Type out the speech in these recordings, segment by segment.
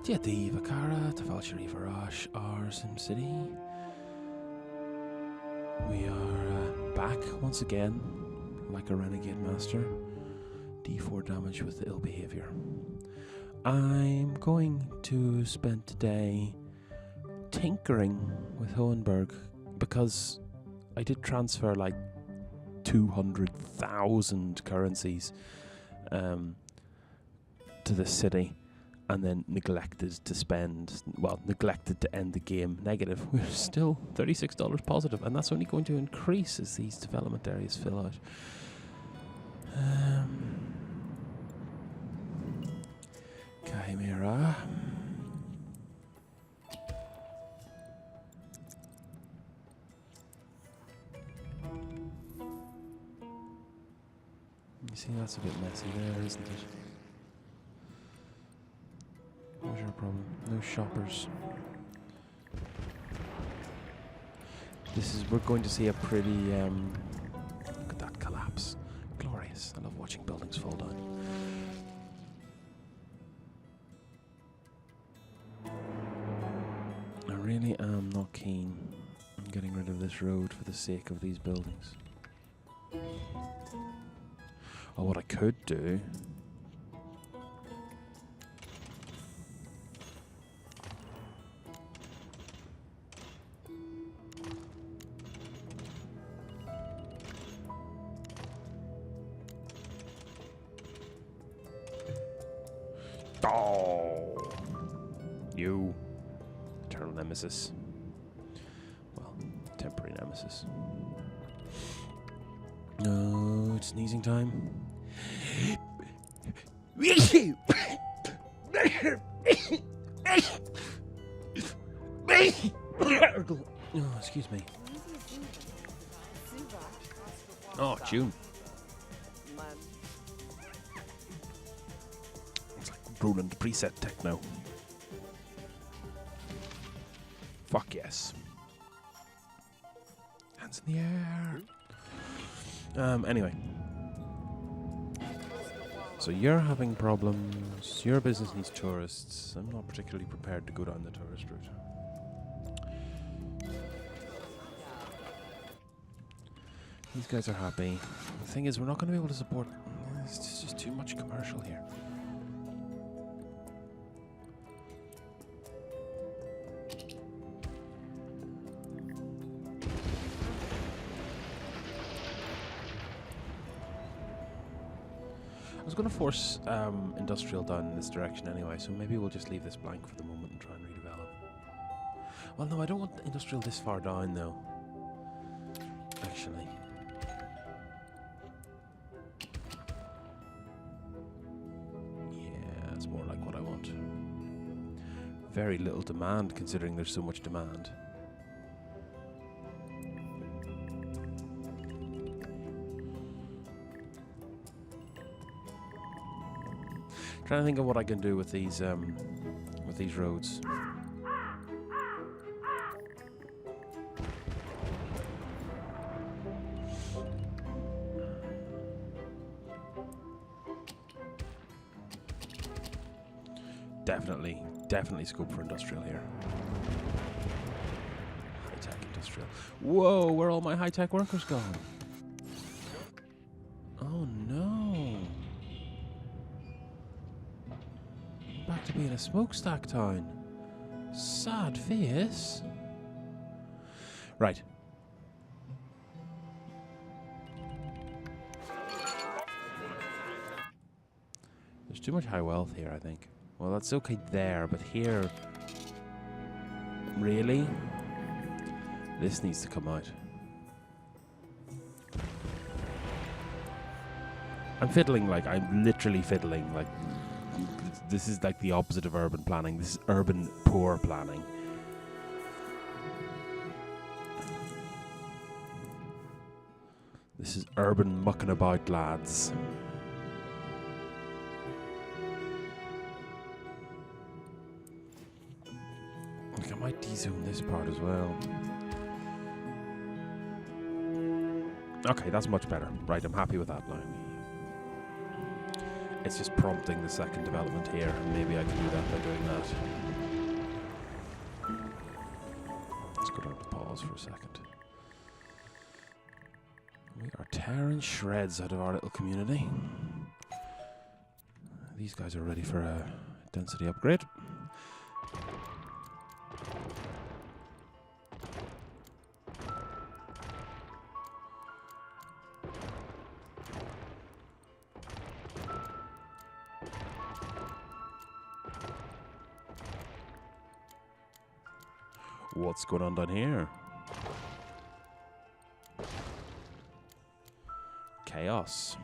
Dieti Vakara, Tafalshari Varash, our SimCity. We are back once again, like a renegade master. D4 damage with the ill behavior. I'm going to spend today tinkering with Hohenberg because I did transfer like 200,000 currencies to the city, and then neglected to end the game negative. We're still $36 positive, and that's only going to increase as these development areas fill out. Chimera. You see, that's a bit messy there, isn't it? What's your problem? No shoppers. We're going to see a pretty, look at that collapse. Glorious. I love watching buildings fall down. I really am not keen on getting rid of this road for the sake of these buildings. Or what I could do you eternal nemesis. Well, temporary nemesis. No, it's sneezing time. Oh, excuse me. Oh, June. It's like Roland preset techno. Fuck yes. Hands in the air. Anyway. So you're having problems. Your business needs tourists. I'm not particularly prepared to go down the tourist route. These guys are happy. The thing is, we're not going to be able to support. It's just too much commercial here. I was going to force industrial down in this direction anyway, so maybe we'll just leave this blank for the moment and try and redevelop. Well, no, I don't want industrial this far down, though. Actually. Yeah, it's more like what I want. Very little demand, considering there's so much demand. Trying to think of what I can do with these roads. Definitely scope for industrial here. High-tech industrial. Whoa, where are all my high-tech workers gone? Oh no. Back to being a smokestack town. Sad face. Right. There's too much high wealth here, I think. Well, that's okay there, but here... Really? This needs to come out. I'm literally fiddling, like... This is like the opposite of urban planning. This is urban poor planning. This is urban mucking about, lads. Like, I might de-zone this part as well. Okay, that's much better. Right, I'm happy with that now. It's just prompting the second development here, and maybe I can do that by doing that. pause for a second. We are tearing shreds out of our little community. These guys are ready for a density upgrade. What's going on down here? Chaos.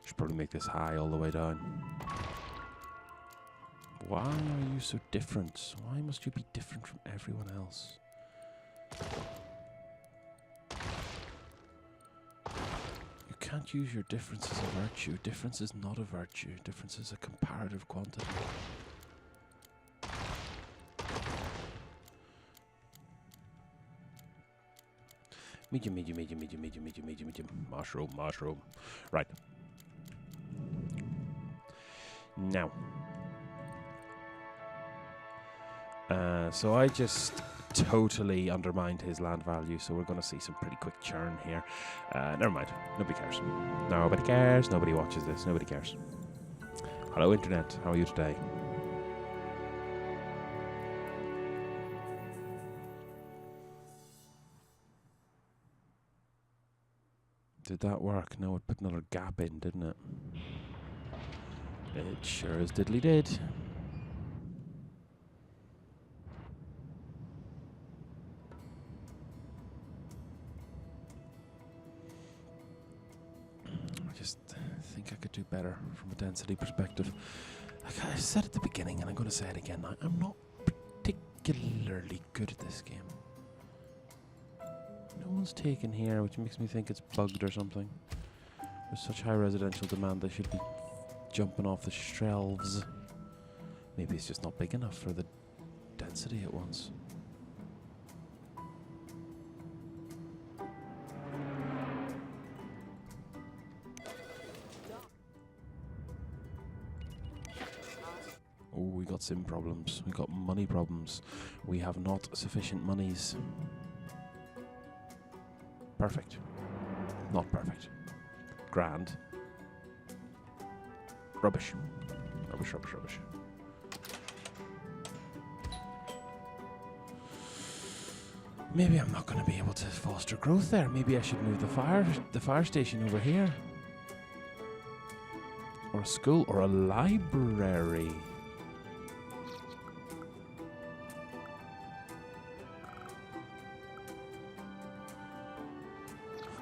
Should probably make this high all the way down. Why are you so different? Why must you be different from everyone else? You can't use your difference as a virtue. Difference is not a virtue. Difference is a comparative quantity. Medium, medium, medium, medium, medium, medium, medium, medium. Mushroom, mushroom. Right. Now. So I just totally undermined his land value, so we're going to see some pretty quick churn here. Never mind. Nobody cares. Nobody cares. Nobody watches this. Nobody cares. Hello, Internet. How are you today? Did that work? No, it put another gap in, didn't it? It sure as diddly did. I just think I could do better from a density perspective. Like I said at the beginning, and I'm going to say it again, I'm not particularly good at this game. No one's taken here, which makes me think it's bugged or something. There's such high residential demand, they should be jumping off the shelves. Maybe it's just not big enough for the density at once. Oh, we got sim problems. We got money problems. We have not sufficient monies. Perfect. Not perfect. Grand. Rubbish. Rubbish, rubbish, rubbish. Maybe I'm not going to be able to foster growth there. Maybe I should move the fire station over here. Or a school or a library.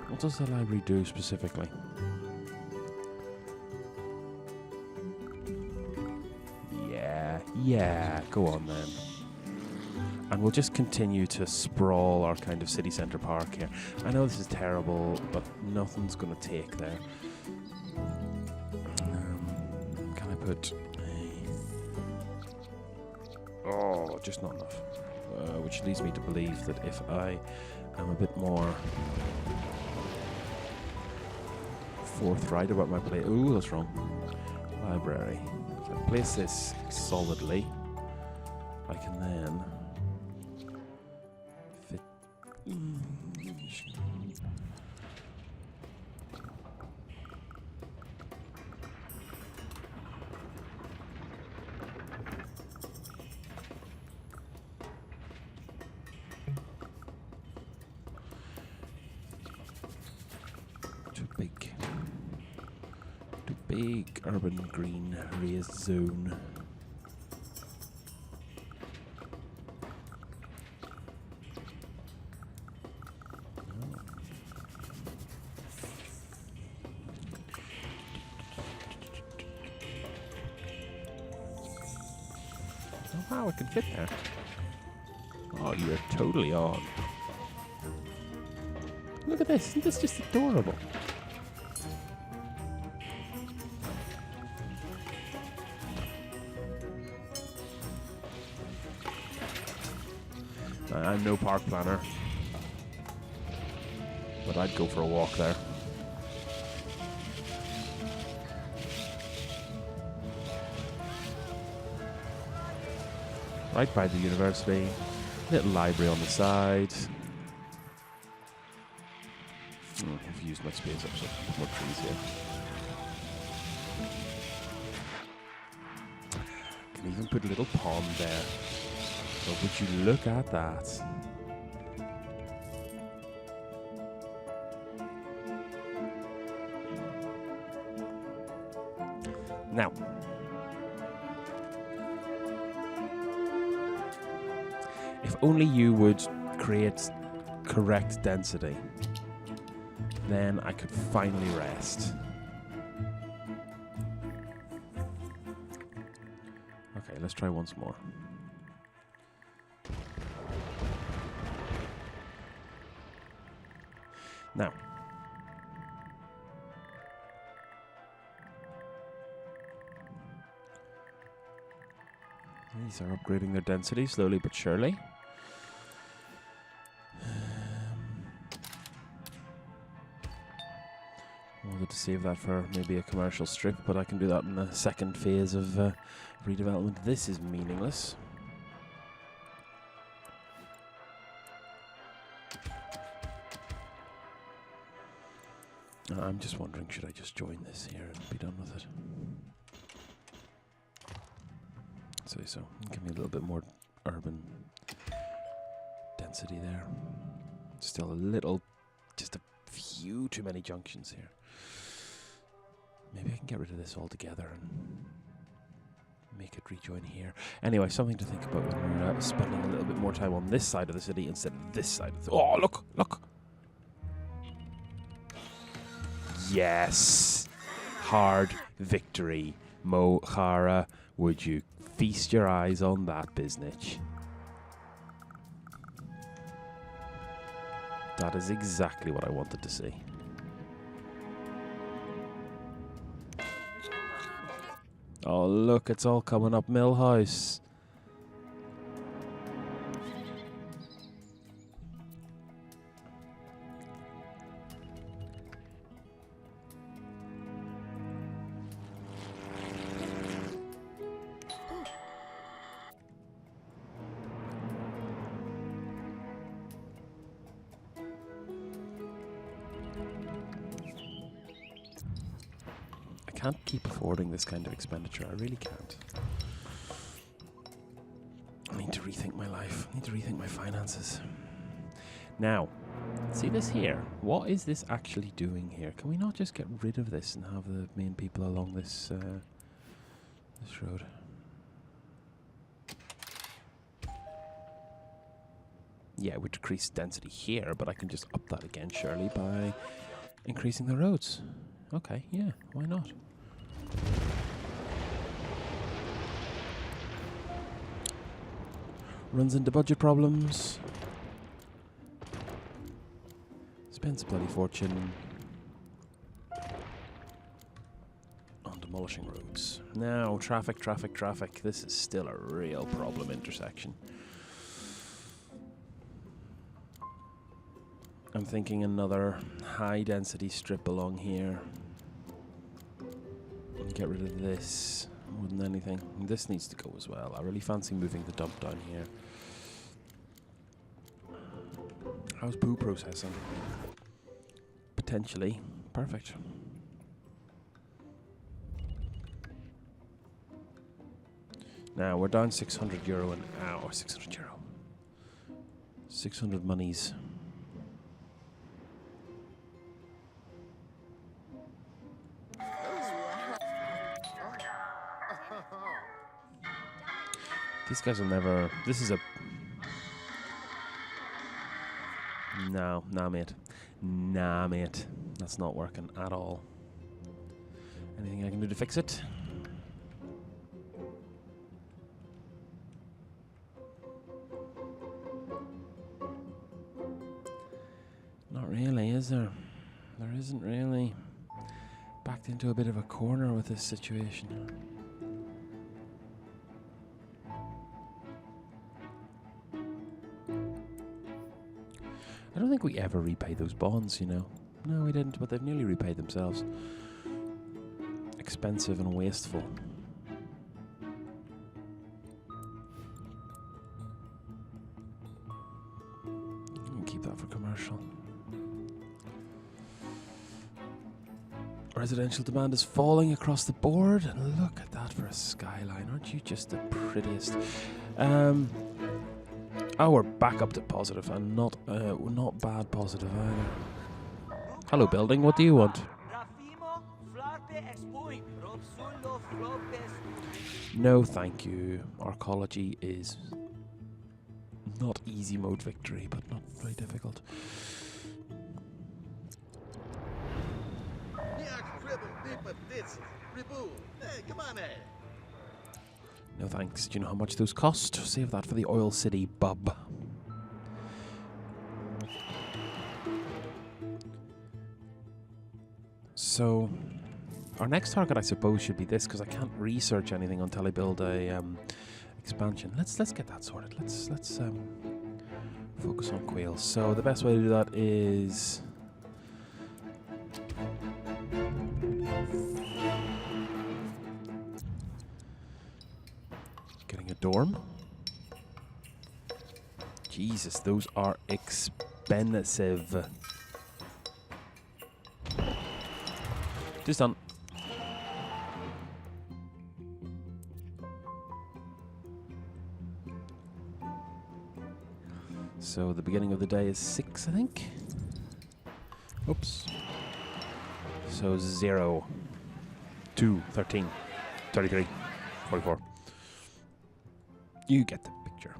What does the library do specifically? Yeah, go on then. And we'll just continue to sprawl our kind of city centre park here. I know this is terrible, but nothing's going to take there. Can I put... Oh, just not enough. Which leads me to believe that if I am a bit more forthright about my play... Ooh, that's wrong. Library. If I place this solidly, I can then fit... Too big urban green raised zone. Oh wow, it can fit there. Oh, you're totally on. Look at this, isn't this just adorable? I'm no park planner, but I'd go for a walk there. right by the university. Little library on the side. I've used my space up, so put more trees here. Can even put a little pond there. So would you look at that? Now, if only you would create correct density, then I could finally rest. Okay, let's try once more. Now, these are upgrading their density slowly but surely. Wanted to save that for maybe a commercial strip, but I can do that in the second phase of redevelopment. This is meaningless. I'm just wondering, should I just join this here and be done with it? So give me a little bit more urban density there. Still a little, just a few too many junctions here. Maybe I can get rid of this altogether and make it rejoin here. Anyway, something to think about when we're spending a little bit more time on this side of the city instead of this side of the oh, look! Yes! Hard victory. Mo Chara, would you feast your eyes on that business? That is exactly what I wanted to see. Oh, look, it's all coming up Millhouse. I can't keep affording this kind of expenditure. I really can't. I need to rethink my life. I need to rethink my finances. Now, see this here? What is this actually doing here? Can we not just get rid of this and have the main people along this this road? Yeah, it would decrease density here, but I can just up that again, surely, by increasing the roads. Okay, yeah, why not? Runs into budget problems. Spends a bloody fortune on demolishing roads. Now, traffic. This is still a real problem intersection. I'm thinking another high density strip along here. Get rid of this more than anything. This needs to go as well. I really fancy moving the dump down here. How's poo processing? Potentially perfect. Now we're down €600 an hour. 600 euro. 600 monies. These guys will never... This is a... No, nah, mate. Nah, mate. That's not working at all. Anything I can do to fix it? Not really, is there? There isn't really. Backed into a bit of a corner with this situation. I don't think we ever repaid those bonds, you know. No, we didn't, but they've nearly repaid themselves. Expensive and wasteful. Residential demand is falling across the board. And look at that for a skyline. Aren't you just the prettiest? Oh, we're back up to positive, and not bad positive either. Hello, building. What do you want? No, thank you. Arcology is not easy mode victory, but not very difficult. No thanks. Do you know how much those cost? Save that for the Oil City bub. So, our next target, I suppose, should be this, because I can't research anything until I build a expansion. Let's get that sorted. Let's focus on quails. So the best way to do that is getting a dorm. Jesus, those are expensive. Just done. So the beginning of the day is 6, I think. Oops. So 0, 2, 13, 33, 44. You get the picture.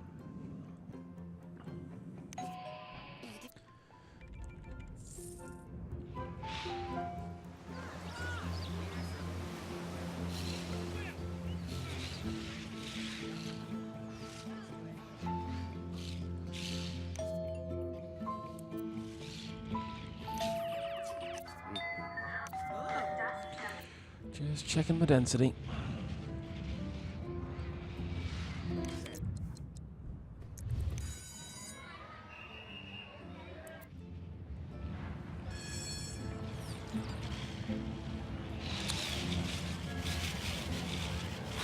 Just checking my density.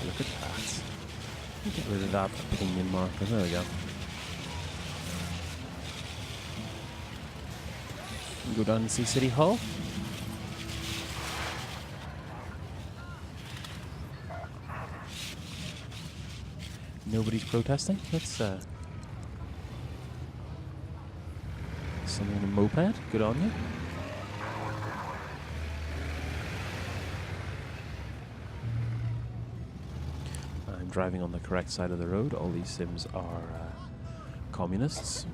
Look at that. Get rid of that opinion marker. There we go. Go down and see City Hall. Nobody's protesting. That's someone on a moped. Good on you. I'm driving on the correct side of the road. All these Sims are communists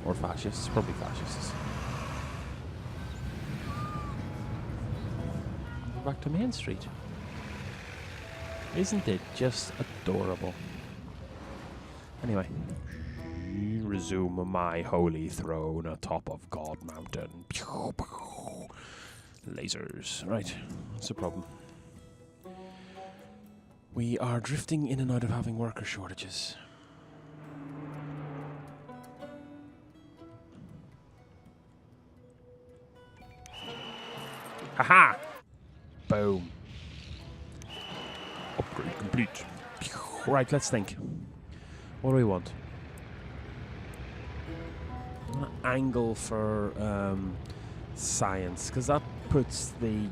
or fascists. Probably fascists. Back to Main Street. Isn't it just adorable? Anyway, resume my holy throne atop of God Mountain. Lasers. Right, what's the problem? We are drifting in and out of having worker shortages. Haha! Boom. Upgrade complete. Right, let's think. What do we want? I want to angle for science, because that puts the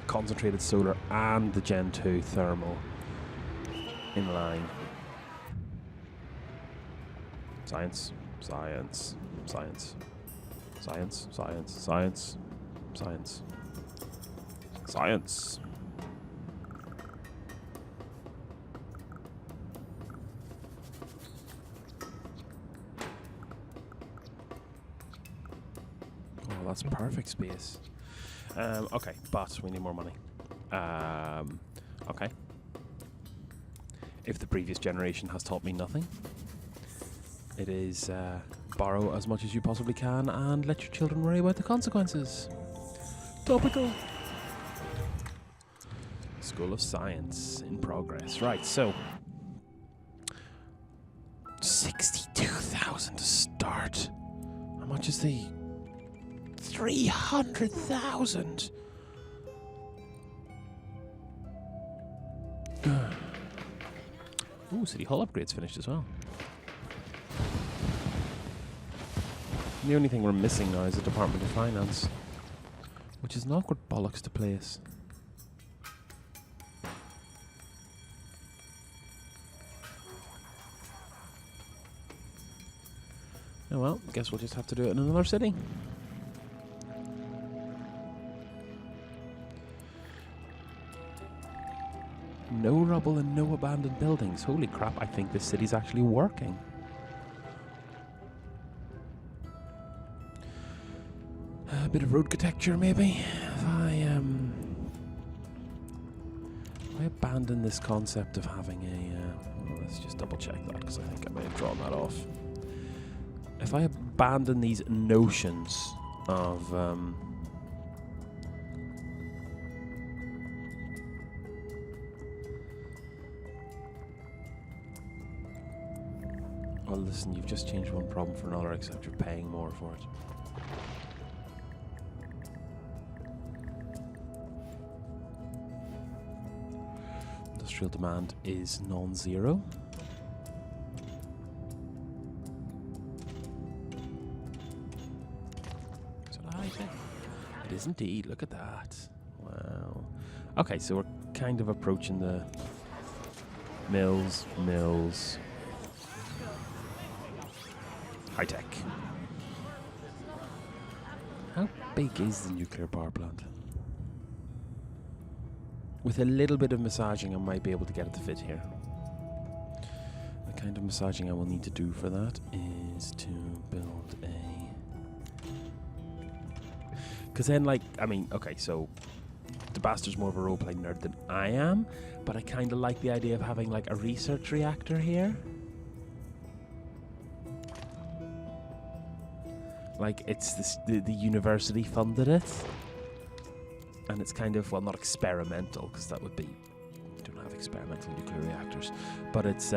concentrated solar and the Gen 2 thermal in line. Science, science, science, science, science, science, science, science. That's perfect space. Okay, but we need more money. Okay. If the previous generation has taught me nothing, it is borrow as much as you possibly can and let your children worry about the consequences. Topical. School of Science in progress. Right, so 62,000 to start. How much is the 300,000. Ooh, City Hall upgrade's finished as well. The only thing we're missing now is the Department of Finance, which is an awkward bollocks to place. Oh well, I guess we'll just have to do it in another city. No rubble and no abandoned buildings. Holy crap, I think this city's actually working. A bit of road architecture, maybe. If I abandon this concept of having a... let's just double check that, because I think I may have drawn that off. If I abandon these notions of... well, listen, you've just changed one problem for another, except you're paying more for it. Industrial demand is non-zero. Is that a high tech? It is indeed. Look at that. Wow. Okay, so we're kind of approaching the mills. High tech. How big is the nuclear power plant? With a little bit of massaging, I might be able to get it to fit here. The kind of massaging I will need to do for that is to build a... because then, like, I mean, okay, so the bastard's more of a role-playing nerd than I am, but I kind of like the idea of having, like, a research reactor here. Like, it's this, the university funded it. And it's kind of, well, not experimental, because that would be... we don't have experimental nuclear reactors. But it's...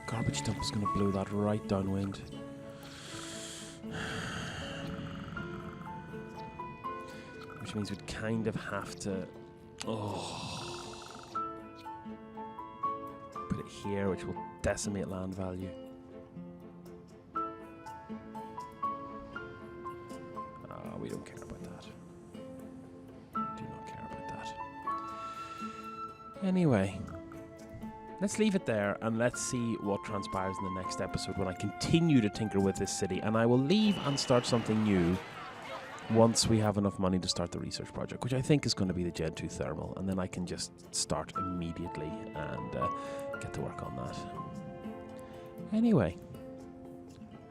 garbage dump is going to blow that right downwind. Which means we'd kind of have to... put it here, which will decimate land value. We don't care about that. We do not care about that. Anyway, let's leave it there and let's see what transpires in the next episode when I continue to tinker with this city, and I will leave and start something new once we have enough money to start the research project, which I think is going to be the Gen 2 thermal, and then I can just start immediately and get to work on that. Anyway,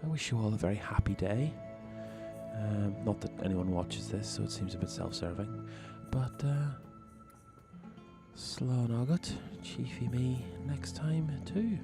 I wish you all a very happy day. Not that anyone watches this, so it seems a bit self-serving, but slán agat, chiefy me next time too.